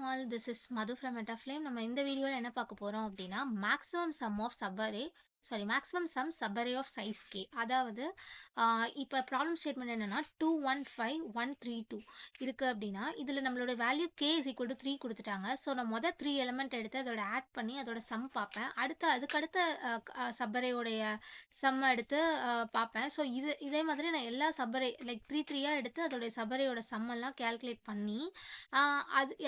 All this is Madhu from Metaflame. நம்ம இந்த வீடியோவில் என்ன பார்க்க போகிறோம் அப்படின்னா maximum sum of subarray maximum sum subarray of size K. அதாவது இப்போ ப்ராப்ளம் ஸ்டேட்மெண்ட் என்னன்னா 215 132 இருக்குது அப்படின்னா இதில் நம்மளோட value K is equal to 3 கொடுத்துட்டாங்க. ஸோ நான் மொதல் 3 எலிமெண்ட் எடுத்து அதோட ஆட் பண்ணி அதோட சம் பார்ப்பேன். அதுக்கடுத்த சப்பரையோடைய சம் எடுத்து பார்ப்பேன். ஸோ இதே மாதிரி நான் எல்லா சப்பரை லைக் 3 எடுத்து அதோடைய சப்பரையோட சம் எல்லாம் கேல்குலேட் பண்ணி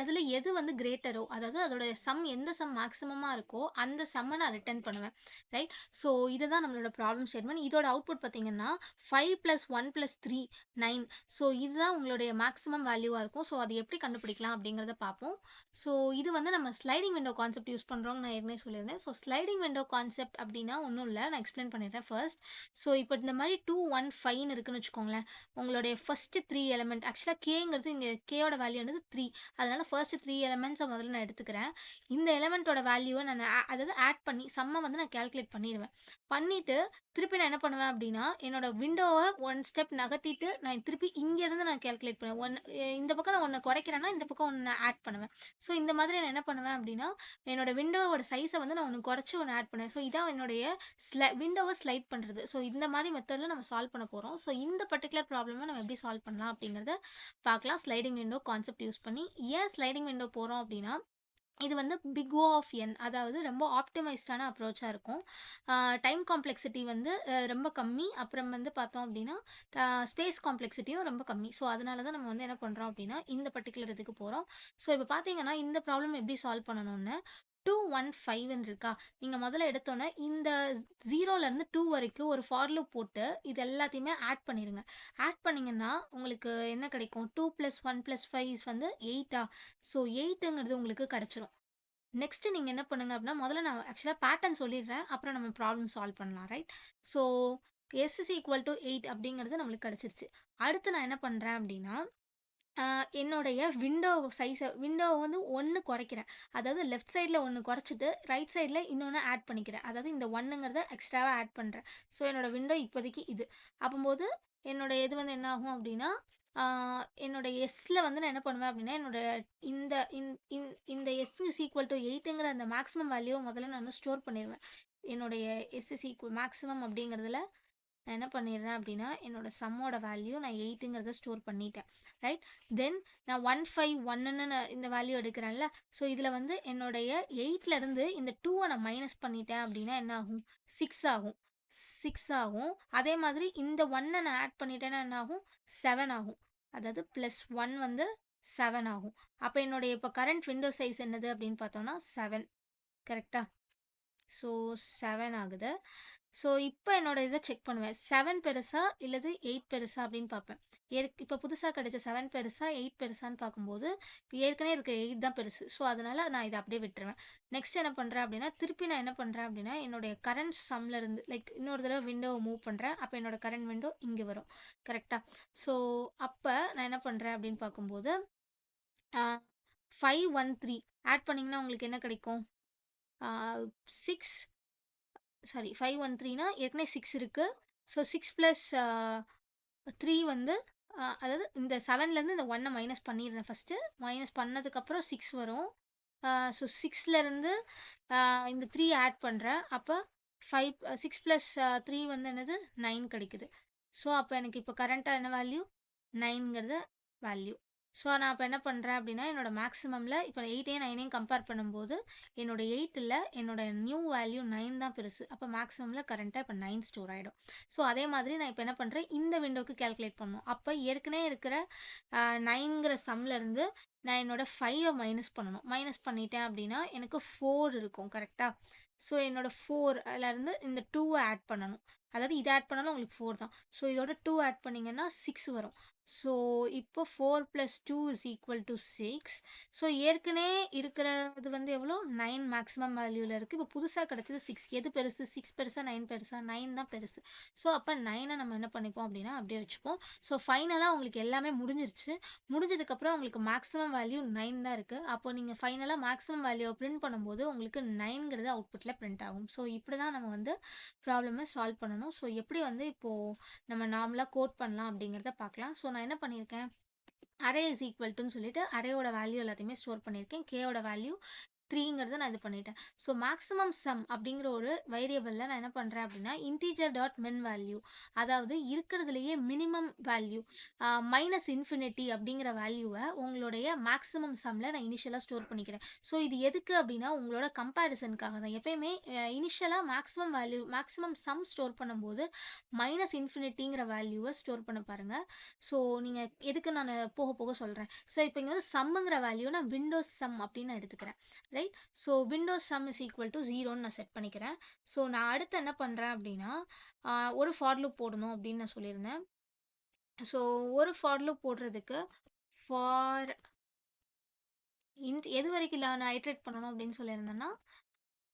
அதில் எது வந்து கிரேட்டரோ, அதாவது அதோட சம் எந்த சம் மேக்ஸிமமாக இருக்கோ அந்த சம்மை நான் ரிட்டர்ன் பண்ணுவேன். ரைட். ஸோ இதுதான் நம்மளோட ப்ராப்ளம் ஸ்டேட்மெண்ட். இதோட அவுட்புட் பார்த்தீங்கன்னா 5 + 1 + 3 9. ஸோ இதுதான் உங்களுடைய மேக்ஸிமம் வேல்யூவாக இருக்கும். ஸோ அது எப்படி கண்டுபிடிக்கலாம் அப்படிங்கிறத பார்ப்போம். ஸோ இது வந்து நம்ம ஸ்லைடிங் விண்டோ கான்செப்ட் யூஸ் பண்ணுறோம்னு நான் ஏற்கனவே சொல்லியிருந்தேன். ஸோ ஸ்லைடிங் விண்டோ கான்செப்ட் அப்படின்னா ஒன்றும் இல்லை, நான் எக்ஸ்பிளைன் பண்ணிடுறேன் ஃபர்ஸ்ட். ஸோ இப்போ இந்த மாதிரி 215 இருக்குன்னு வச்சுக்கோங்களேன். உங்களுடைய ஃபர்ஸ்ட் 3 எலிமெண்ட் ஆக்சுவலாக கேங்கிறது இங்கே கேயோட வேல்யூ வந்து 3. அதனால ஃபர்ஸ்ட் 3 எலிமெண்ட்ஸை முதல்ல நான் எடுத்துக்கிறேன். இந்த எலிமெண்ட்டோட வேல்யூவை நான் அதாவது ஆட் பண்ணி சம்மை வந்து நான் கேல்குலேட் பண்ணிடுவேன். பண்ணிட்டு திருப்பி நான் என்ன பண்ணுவேன் அப்படின்னா என்னோட விண்டோவை 1 ஸ்டெப் நகர்த்திட்டு நான் திருப்பி இங்கேருந்து நான் கேல்குலேட் பண்ணுவேன். இந்த பக்கம் நான் ஒன்று குறைக்கிறேன்னா இந்த பக்கம் ஒன்று ஆட் பண்ணுவேன். ஸோ இந்த மாதிரி நான் என்ன பண்ணுவேன் அப்படின்னா என்னோட விண்டோவோட சைஸை வந்து நான் ஒன்று குறைச்சி ஒன்று ஆட் பண்ணுவேன். ஸோ இதான் என்னுடைய விண்டோவை ஸ்லைட் பண்ணுறது. ஸோ இந்த மாதிரி மெத்தடில் நம்ம சால்வ் பண்ண போகிறோம். ஸோ இந்த பர்டிகுலர் ப்ராப்ளமை நம்ம எப்படி சால்வ் பண்ணலாம் அப்படிங்கிறத பார்க்கலாம் ஸ்லைடிங் விண்டோ கான்செப்ட் யூஸ் பண்ணி. ஏன் ஸ்லைடிங் விண்டோ போகிறோம் அப்படின்னா இது வந்து பிக் ஓ ஆஃப் என், அதாவது ரொம்ப ஆப்டிமைஸ்டான அப்ரோச்சாக இருக்கும். டைம் காம்ப்ளெக்சிட்டி வந்து ரொம்ப கம்மி. அப்புறம் வந்து பார்த்தோம் அப்படின்னா ஸ்பேஸ் காம்ப்ளெக்சிட்டியும் ரொம்ப கம்மி. ஸோ அதனால தான் நம்ம வந்து என்ன பண்ணுறோம் அப்படின்னா இந்த பர்டிகுலர் இதுக்கு போகிறோம். ஸோ இப்போ பார்த்தீங்கன்னா இந்த ப்ராப்ளம் எப்படி சால்வ் பண்ணணும்னு 215 இருக்கா, நீங்கள் முதல்ல எடுத்தோன்னே இந்த 0லேருந்து 2 வரைக்கும் ஒரு ஃபார் லூப் போட்டு இது எல்லாத்தையுமே ஆட் பண்ணிடுங்க. ஆட் பண்ணிங்கன்னா உங்களுக்கு என்ன கிடைக்கும், 2 + 1 + 5 வந்து 8. ஸோ 8ங்கிறது உங்களுக்கு கிடச்சிரும். நெக்ஸ்ட் நீங்கள் என்ன பண்ணுங்க அப்படின்னா முதல்ல நான் ஆக்சுவலாக பேட்டர்ன் சொல்லிடுறேன், அப்புறம் நம்ம ப்ராப்ளம் சால்வ் பண்ணலாம். Right. So S is equal to 8 அப்படிங்கிறது நம்மளுக்கு கிடச்சிருச்சு. அடுத்து நான் என்ன பண்ணுறேன் அப்படின்னா என்னுடைய விண்டோவை வந்து 1 குறைக்கிறேன். அதாவது லெஃப்ட் சைடில் 1 குறைச்சிட்டு ரைட் சைடில் இன்னொன்று ஆட் பண்ணிக்கிறேன். அதாவது இந்த 1ங்கிறத எக்ஸ்ட்ராவாக ஆட் பண்ணுறேன். ஸோ என்னோட விண்டோ இப்போதைக்கு இது. அப்போது என்னோட இது வந்து என்ன ஆகும் அப்படின்னா என்னோட எஸ்ஸில் வந்து நான் என்ன பண்ணுவேன் அப்படின்னா என்னோட இந்த இந்த எஸ் இஸ் ஈக்குவல் டு 8ங்கிற அந்த மேக்ஸிமம் வேல்யூவை முதல்ல நான் ஸ்டோர் பண்ணிடுவேன். என்னுடைய எஸ் இஸ் ஈக்குவல் மேக்ஸிமம் அப்படிங்கிறதுல நான் என்ன பண்ணிடுறேன் அப்படின்னா என்னோட சம்மோட வேல்யூ நான் 8ங்கிறத ஸ்டோர் பண்ணிட்டேன். ரைட். தென் நான் 151ன்னு இந்த வேல்யூ எடுக்கிறேன்ல. ஸோ இதில் வந்து என்னுடைய 8லேருந்து இந்த 2வை நான் மைனஸ் பண்ணிட்டேன் அப்படின்னா என்ன ஆகும், 6 ஆகும். 6 ஆகும். அதே மாதிரி இந்த 1னை நான் ஆட் பண்ணிட்டேன்னா என்ன ஆகும், 7 ஆகும். அதாவது +1 வந்து 7 ஆகும். அப்போ என்னுடைய இப்போ கரண்ட் விண்டோ சைஸ் என்னது அப்படின்னு பார்த்தோம்னா 7. கரெக்டா. ஸோ 7 ஆகுது. ஸோ இப்போ என்னோட இதை செக் பண்ணுவேன், 7 பெருசா இல்லது 8 பெருசா அப்படின்னு பார்ப்பேன். இப்போ புதுசாக கிடைச்ச 7 பெருசா 8 பெருசான்னு பார்க்கும்போது ஏற்கனவே இருக்க 8 தான் பெருசு. ஸோ அதனால் நான் இதை அப்படியே விட்டுருவேன். நெக்ஸ்ட் என்ன பண்ணுறேன் அப்படின்னா திருப்பி நான் என்ன பண்ணுறேன் அப்படின்னா என்னுடைய கரண்ட் சம்லேருந்து லைக் இன்னொரு தடவை விண்டோவை மூவ் பண்ணுறேன். அப்போ என்னோட கரண்ட் விண்டோ இங்கே வரும். கரெக்டாக. ஸோ அப்போ நான் என்ன பண்ணுறேன் அப்படின்னு பார்க்கும்போது 513 ஆட் பண்ணிங்கன்னா உங்களுக்கு என்ன கிடைக்கும், 513னா ஏற்கனவே 6 இருக்குது. ஸோ 6 + 3 வந்து அதாவது இந்த 7லேருந்து இந்த 1னை மைனஸ் பண்ணிடுறேன். ஃபஸ்ட்டு மைனஸ் பண்ணதுக்கப்புறம் 6 வரும். ஸோ 6லேருந்து இந்த 3 ஆட் பண்ணுறேன். அப்போ 6 + 3 வந்து என்னது 9 கிடைக்குது. ஸோ அப்போ எனக்கு இப்போ கரண்ட்டாக என்ன வேல்யூ, 9ங்கிறது வேல்யூ. ஸோ நான் இப்போ என்ன பண்ணுறேன் அப்படின்னா என்னோட மேக்ஸிமமில் இப்போ 8ஐயும் 9ஐயும் கம்பேர் பண்ணும்போது என்னோட 8ல் என்னோட நியூ வேல்யூ 9 தான் பெருசு. அப்போ மேக்ஸிமமில் கரண்ட்டாக இப்போ 9 ஸ்டோர் ஆகிடும். ஸோ அதே மாதிரி நான் இப்போ என்ன பண்ணுறேன், இந்த விண்டோக்கு கேல்குலேட் பண்ணணும். அப்போ ஏற்கனவே இருக்கிற 9ங்கிற சம்லேருந்து நான் என்னோட 5ஐ மைனஸ் பண்ணணும். மைனஸ் பண்ணிட்டேன் அப்படின்னா எனக்கு 4 இருக்கும். கரெக்டாக. ஸோ என்னோட 4லேருந்து இந்த 2வை ஆட் பண்ணணும். அதாவது இதை ஆட் பண்ணாலும் உங்களுக்கு 4 தான். ஸோ இதோட 2 ஆட் பண்ணிங்கன்னா 6 வரும். ஸோ இப்போ 4 + 2 = 6. ஸோ ஏற்கனவே இருக்கிறது வந்து எவ்வளோ, 9 மேக்ஸிமம் வேல்யூவில் இருக்குது. இப்போ புதுசாக கிடச்சது 6. எது பெருசு, 6 பெருசா 9 பெருசா, 9 தான் பெருசு. ஸோ அப்போ 9ஐ நம்ம என்ன பண்ணிப்போம் அப்படின்னா அப்படியே வச்சுப்போம். ஸோ ஃபைனலாக உங்களுக்கு எல்லாமே முடிஞ்சிருச்சு. முடிஞ்சதுக்கப்புறம் உங்களுக்கு மேக்ஸிமம் வேல்யூ 9 தான் இருக்குது. அப்போ நீங்கள் ஃபைனலாக மேக்ஸிமம் வேல்யூவை பிரிண்ட் பண்ணும்போது உங்களுக்கு 9ங்கிறது அவுட்புட்டில் பிரிண்ட் ஆகும். ஸோ இப்படி தான் நம்ம வந்து ப்ராப்ளமை சால்வ் பண்ணணும். ஸோ எப்படி வந்து இப்போது நம்ம நார்மலாக கோட் பண்ணலாம் அப்படிங்கிறத பார்க்கலாம். ஸோ நான் என்ன பண்ணியிருக்கேன், அரே இஸ் ஈக்குவல் டுன்னு சொல்லிட்டு அரேயோட வேல்யூ எல்லாத்தையுமே ஸ்டோர் பண்ணியிருக்கேன். கேயோட வேல்யூ 3ங்கிறத நான் இது பண்ணிட்டேன். ஸோ மேக்ஸிமம் சம் அப்படிங்கிற ஒரு வேரியபிளில் நான் என்ன பண்ணுறேன் அப்படின்னா இன்டீஜர் டாட் மின் வேல்யூ, அதாவது இருக்கிறதுலையே மினிமம் வேல்யூ மைனஸ் இன்ஃபினிட்டி அப்படிங்கிற வேல்யூவை உங்களுடைய மேக்ஸிமம் சம்மில் நான் இனிஷியலாக ஸ்டோர் பண்ணிக்கிறேன். ஸோ இது எதுக்கு அப்படின்னா உங்களோட கம்பேரிசனுக்காக தான். எப்பயுமே இனிஷியலாக maximum value maximum sum store பண்ணும்போது மைனஸ் இன்ஃபினிட்டிங்கிற வேல்யூவை ஸ்டோர் பண்ண பாருங்கள். ஸோ நீங்கள் எதுக்கு நான் போக போக சொல்கிறேன். ஸோ இப்போ இங்கே வந்து சம்முங்கிற வேல்யூ நான் விண்டோஸ் சம் அப்படின்னு நான் எடுத்துக்கிறேன். Right. So windows sum is equal to 0ன்னு நான் செட் பண்ணிக்கிறேன். ஸோ நான் அடுத்து என்ன பண்ணுறேன் அப்படின்னா ஒரு ஃபார் லூப் போடணும் அப்படின்னு நான் சொல்லியிருந்தேன். ஸோ ஒரு ஃபார் லூப் போடுறதுக்கு ஃபார் எது வரைக்கும் நான் ஐட்ரேட் பண்ணணும் அப்படின்னு சொல்லியிருந்தேன்னா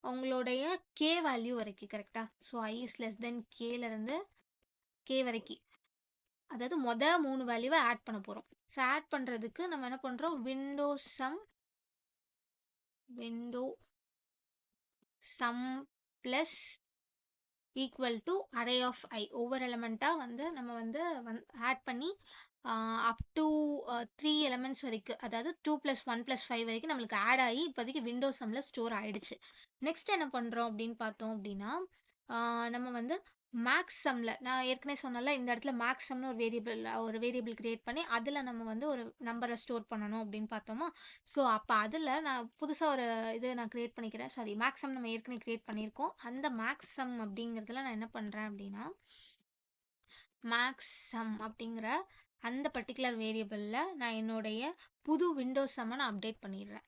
உங்களுடைய கே வேல்யூ வரைக்கும் கரெக்டாக. So i is less than கேலேருந்து கே வரைக்கும், அதாவது 3 வேல்யூவை ஆட் பண்ண போகிறோம். ஸோ ஆட் பண்ணுறதுக்கு நம்ம என்ன பண்ணுறோம், window sum plus equal to array of i. ஒவ்வொரு எலமெண்ட்டாக வந்து நம்ம வந்து ஆட் பண்ணி அப் டு 3 எலமெண்ட்ஸ் வரைக்கும், அதாவது 2 + 1 + 5 வரைக்கும் நம்மளுக்கு ஆட் ஆகி இப்போதைக்கு விண்டோ சம்மில் ஸ்டோர் ஆகிடுச்சு. நெக்ஸ்ட் என்ன பண்ணுறோம் அப்படின்னு பார்த்தோம் அப்படின்னா நம்ம வந்து மேக்ஸ் சம்மில் நான் ஏற்கனவே சொன்னல இந்த இடத்துல மேக்ஸ் சம்னு ஒரு வேரியபிள் கிரியேட் பண்ணி அதில் நம்ம வந்து ஒரு நம்பரை ஸ்டோர் பண்ணணும் அப்படின்னு பார்த்தோமா. ஸோ அப்போ அதில் நான் புதுசாக ஒரு இது நான் கிரியேட் பண்ணிக்கிறேன். சாரி, மேக்ஸ் சம் நம்ம ஏற்கனவே கிரியேட் பண்ணியிருக்கோம். அந்த மேக்ஸ் சம் அப்படிங்கிறதுல நான் என்ன பண்ணுறேன் அப்படின்னா மேக்ஸ் சம் அப்படிங்கிற அந்த பர்டிகுலர் வேரியபிளில் நான் என்னுடைய புது விண்டோ சம்மை நான் அப்டேட் பண்ணிடுறேன்.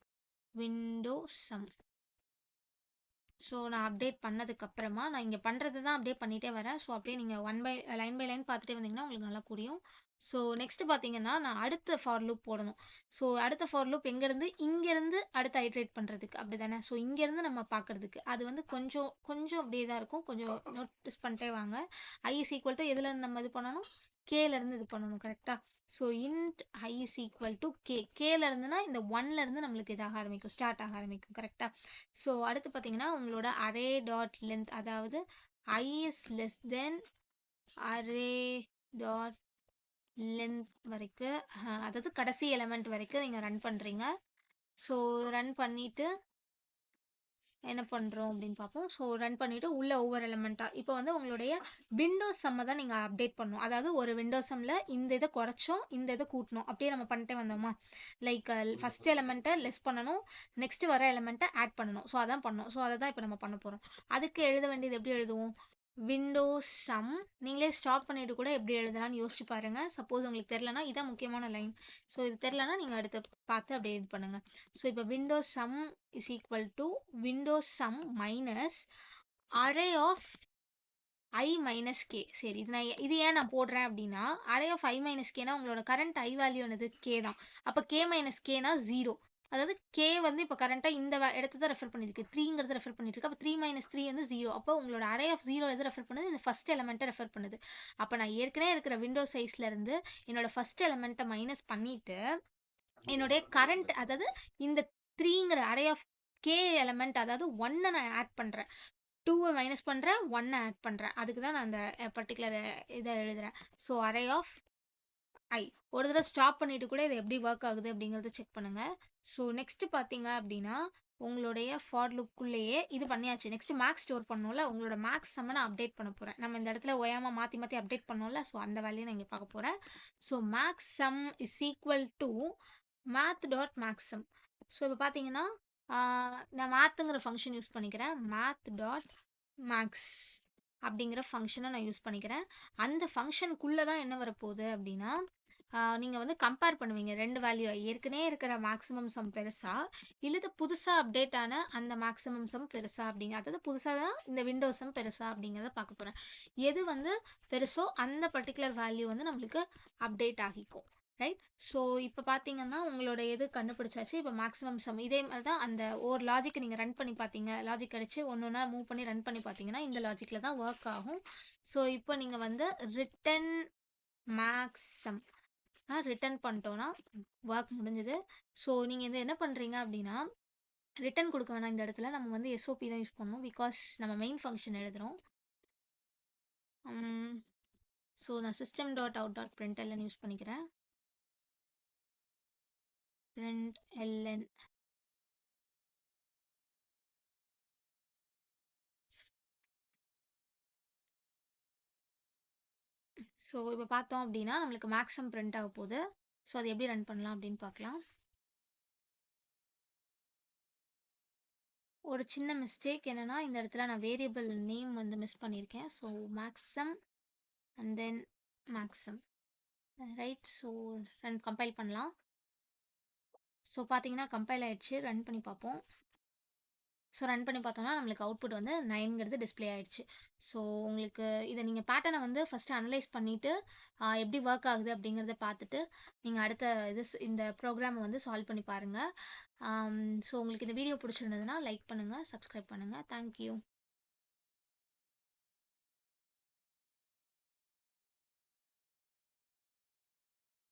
Window sum. ஸோ நான் அப்டேட் பண்ணதுக்கப்புறமா நான் இங்கே பண்ணுறது தான் அப்படியே பண்ணிகிட்டே வரேன். ஸோ அப்படியே நீங்கள் லைன் பை லைன் பார்த்துட்டே வந்தீங்கன்னா உங்களுக்கு நல்லா புரியும். ஸோ நெக்ஸ்ட் பார்த்தீங்கன்னா நான் அடுத்த ஃபார் லூப் போடணும். ஸோ அடுத்த ஃபார் லூப் இங்கேருந்து அடுத்து ஐட்ரேட் பண்ணுறதுக்கு அப்படி தானே. ஸோ இங்கேருந்து நம்ம பார்க்குறதுக்கு அது வந்து கொஞ்சம் அப்படியே தான் இருக்கும். கொஞ்சம் நோட்டீஸ் பண்ணிட்டே வாங்க. ஐ இஸ் ஈக்குவல் டு எதில் நம்ம இது பண்ணணும், கேலேருந்து இது பண்ணணும் கரெக்டாக. So int i is equal to கேலேருந்துனா இந்த 1லேருந்து நம்மளுக்கு இதாக ஆரம்பிக்கும், ஸ்டார்ட் ஆக ஆரம்பிக்கும் கரெக்டாக. ஸோ அடுத்து பார்த்தீங்கன்னா உங்களோட அரே டாட் லென்த், அதாவது i is less than array dot length வரைக்கும், அதாவது கடைசி எலமெண்ட் வரைக்கும் நீங்கள் ரன் பண்ணுறீங்க. ஸோ ரன் பண்ணிவிட்டு என்ன பண்ணுறோம் அப்படின்னு பார்ப்போம். ஸோ ரன் பண்ணிவிட்டு உள்ள ஒவ்வொரு எலமெண்ட்டாக இப்போ வந்து உங்களுடைய விண்டோஸ் சம்மை தான் நீங்கள் அப்டேட் பண்ணணும். அதாவது ஒரு விண்டோஸ் சம்மில் இந்த இதை குறைச்சோம், இந்த இதை கூட்டணும், அப்படியே நம்ம பண்ணிட்டே வந்தோமா. லைக் ஃபஸ்ட் எலமெண்ட்டை லெஸ் பண்ணணும், நெக்ஸ்ட் வர எலமெண்ட்டை ஆட் பண்ணணும். ஸோ அதான் பண்ணணும். ஸோ அதை தான் இப்போ நம்ம பண்ண போகிறோம். அதுக்கு எழுத வேண்டியது எப்படி எழுதுவோம், விண்டோஸ் சம். நீங்களே ஸ்டாப் பண்ணிட்டு கூட எப்படி எழுதலாம்னு யோசிச்சு பாருங்க. சப்போஸ் உங்களுக்கு தெரிலனா இதான் முக்கியமான லைன். ஸோ இது தெரிலனா நீங்கள் அடுத்து பார்த்து அப்படியே இது பண்ணுங்கள். ஸோ இப்போ windows sum is equal to windows sum minus array of I minus K. சரி, இது ஏன் நான் போடுறேன் அப்படின்னா அரே ஆஃப் ஐ மைனஸ் கேனா உங்களோட கரண்ட் ஐ வேல்யூ என்னது, கே தான். அப்போ கே மைனஸ் கேனா 0. அதாவது கே வந்து இப்போ கரண்ட்டாக இந்த இடத்த தான் ரெஃபர் பண்ணியிருக்கு, 3ங்கிறத ரெஃபர் பண்ணியிருக்கு. அப்போ 3 - 3 வந்து 0. அப்போ உங்களோட அரே ஆஃப் 0 எது ரெஃபர் பண்ணுது, இந்த ஃபஸ்ட் எலமெண்ட்டை ரெஃபர் பண்ணுது. அப்போ நான் ஏற்கனவே இருக்கிற விண்டோ சைஸ்லேருந்து என்னோட ஃபஸ்ட் எலமெண்ட்டை மைனஸ் பண்ணிவிட்டு என்னுடைய கரண்ட், அதாவது இந்த 3ங்கிற அரே ஆஃப் கே எலமெண்ட், அதாவது 1 நான் ஆட் பண்ணுறேன், 2 மைனஸ் பண்ணுறேன், 1 ஆட் பண்ணுறேன். அதுக்கு தான் நான் அந்த பர்டிகுலர் இதை எழுதுகிறேன். ஸோ அரே ஆஃப் ஐ. ஒரு தடவை ஸ்டாப் பண்ணிட்டு கூட இது எப்படி ஒர்க் ஆகுது அப்படிங்கிறத செக் பண்ணுங்கள். ஸோ நெக்ஸ்ட் பார்த்தீங்க அப்படின்னா உங்களுடைய ஃபார் லுக்குள்ளேயே இது பண்ணியாச்சு. நெக்ஸ்ட் மேக்ஸ் ஸ்டோர் பண்ணோம்ல, உங்களோட மேக்ஸ் சம்மை நான் அப்டேட் பண்ண போகிறேன். நம்ம இந்த இடத்துல ஓயாமல் மாற்றி அப்டேட் பண்ணோம்ல, ஸோ அந்த வேலையை நான் இங்கே பார்க்க போகிறேன். So max sum is equal to math dot max sum. So இப்போ பார்த்தீங்கன்னா நான் மேத்துங்கிற ஃபங்க்ஷன் யூஸ் பண்ணிக்கிறேன். மேத் டாட் மேக்ஸ் அப்படிங்கிற ஃபங்க்ஷனை நான் யூஸ் பண்ணிக்கிறேன். அந்த ஃபங்க்ஷனுக்குள்ளே தான் என்ன வரப்போகுது அப்படின்னா நீங்கள் வந்து கம்பேர் பண்ணுவீங்க ரெண்டு வேல்யூ, ஏற்கனவே இருக்கிற மேக்ஸிமம் சம் பெருசா இல்லது புதுசாக அப்டேட் ஆன அந்த மேக்ஸிமம் சம் பெருசா அப்படிங்க, அதாவது புதுசாக தான் இந்த விண்டோ சம் பெருசா அப்படிங்கிறத பார்க்க போகிறேன். எது வந்து பெருசோ அந்த பர்டிகுலர் வேல்யூ வந்து நம்மளுக்கு அப்டேட் ஆகிக்கும். ரைட். ஸோ இப்போ பார்த்தீங்கன்னா உங்களோட எது கண்டுபிடிச்சாச்சு. இப்போ மேக்ஸிமம் சம் இதே மாதிரி தான் அந்த ஒரு லாஜிக்கை நீங்கள் ரன் பண்ணி பார்த்தீங்க, லாஜிக் அடித்து ஒன்று மூவ் பண்ணி ரன் பண்ணி பார்த்தீங்கன்னா இந்த லாஜிக்கில் தான் ஒர்க் ஆகும். ஸோ இப்போ நீங்கள் வந்து ரிட்டன் மேக்ஸம் ரிட்டன் பண்ணிட்டோன்னா ஒர்க் முடிஞ்சது. ஸோ நீங்கள் இது என்ன பண்ணுறீங்க அப்படின்னா ரிட்டன் கொடுக்க வேணாம், இந்த இடத்துல நம்ம வந்து எஸ்ஓபி தான் யூஸ் பண்ணணும், பிகாஸ் நம்ம மெயின் ஃபங்க்ஷன் எழுதுகிறோம். ஸோ நான் system.out.println யூஸ் பண்ணிக்கிறேன். print ln. ஸோ இப்போ பார்த்தோம் அப்படின்னா நம்மளுக்கு மேக்ஸிமம் பிரிண்ட் ஆக போகுது. ஸோ அது எப்படி ரன் பண்ணலாம் அப்படின்னு பார்க்கலாம். ஒரு சின்ன மிஸ்டேக் என்னன்னா இந்த இடத்துல நான் வேரியபிள் நேம் வந்து மிஸ் பண்ணியிருக்கேன். So மேக்ஸம் and then மேக்ஸம் right. So compile பண்ணலாம். ஸோ பார்த்தீங்கன்னா கம்பைல் ஆயிடுச்சு. ரன் பண்ணி பார்ப்போம். ஸோ ரன் பண்ணி பார்த்தோம்னா நம்மளுக்கு அவுட்புட் வந்து 9ங்கிறது டிஸ்ப்ளே ஆயிடுச்சு. ஸோ உங்களுக்கு இதை நீங்கள் பேட்டர்னை வந்து ஃபஸ்ட்டு அனலைஸ் பண்ணிவிட்டு எப்படி ஒர்க் ஆகுது அப்படிங்கிறத பார்த்துட்டு நீங்கள் அடுத்த இந்த ப்ரோக்ராமை வந்து சால்வ் பண்ணி பாருங்கள். ஸோ உங்களுக்கு இந்த வீடியோ பிடிச்சிருந்ததுன்னா லைக் பண்ணுங்கள், சப்ஸ்கிரைப் பண்ணுங்கள். தேங்க்யூ.